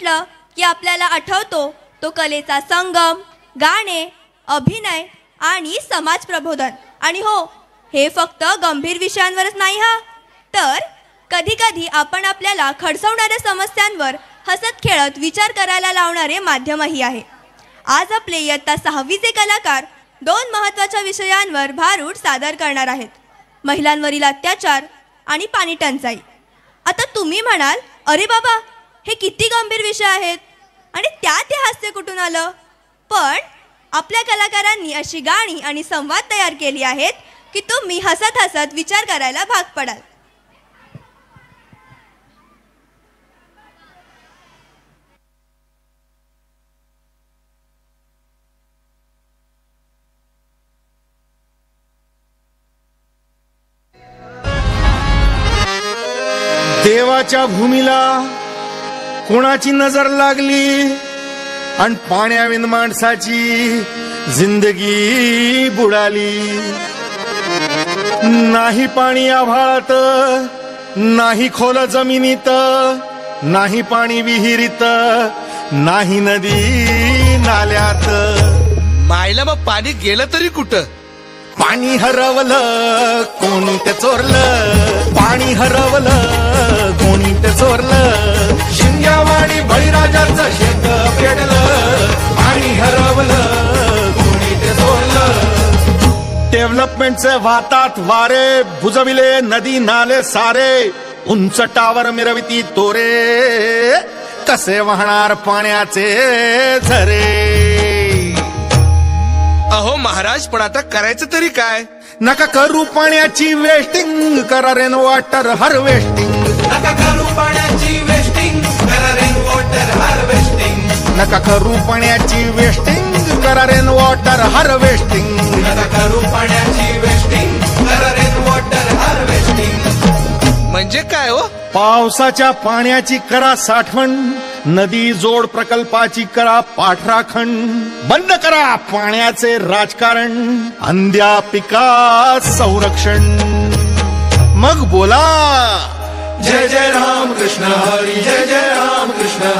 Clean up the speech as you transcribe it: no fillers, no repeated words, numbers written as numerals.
म्हटलं की आपल्याला आठवतो तो कलेचा संगम, गाणे, अभिनय आणि समाज प्रबोधन. आणि हो, हे फक्त गंभीर विषयांवरच नाही हा, तर कधी कधी आपण आपल्याला खडसवणाऱ्या समस्यांवर हसत खेळत विचार करायला लावणारे माध्यमही आहे. आज आपले इयत्ता 6वीचे कलाकार 2 महत्त्वाच्या विषयांवर भारूड सादर करणार आहेत: महिलांवरील अत्याचार आणि पाणी टंचाई. आता तुम्ही म्हणाल, अरे बाबा, हे किती गंभीर विषय आहेत आणि त्यात हे हास्य कुठून आलं? पण आपल्या कलाकारांनी अशी गाणी आणि संवाद तयार केली आहेत की तुम्ही हसत हसत विचार करायला भाग पडाल. देवाच्या भूमीला कोणाची नजर लागली आणि पाण्याविन माणसाची जिंदगी बुडाली. नाही पाणी आभाळात, नाही खोल जमिनीत, नाही पाणी विहिरीत, नाही नदी नाल्यात. मायला मग पाणी गेलं तरी कुठं? पाणी हरवलं कोणी ते चोरलं, पाणी हरवलं कोणी ते चोरलं. शिंग्यावाडी बळीराजाचं शेत पेटलं, पाणी हरवलं कोणी ते चोरलं. डेव्हलपमेंटचे वाहतात वारे, बुजविले नदी नाले सारे, उंच टावर मिरविती तोरे, कसे वाहणार पाण्याचे झरे. अहो महाराज, पण आता करायचं तरी काय? नका करू पाण्याची वेस्टिंग, करा रेन वॉटर हार्वेस्टिंग. नका करू पाण्याची वेस्टिंग, करा रेन वॉटर हार्वेस्टिंग. नका करू पाण्याची वेस्टिंग, करा रेन वॉटर हार्वेस्टिंग. नका करू पाण्याची वेस्टिंग, करा रेन वॉटर हार्वेस्टिंग. म्हणजे काय हो? पावसाच्या पाण्याची करा साठवण, नदी जोड प्रकल्पाची करा पाठराखण. बंद करा पाण्याचे राजकारण, अंध्या पिका संरक्षण. मग बोला, जय जय राम कृष्ण हरी, जय जय राम कृष्ण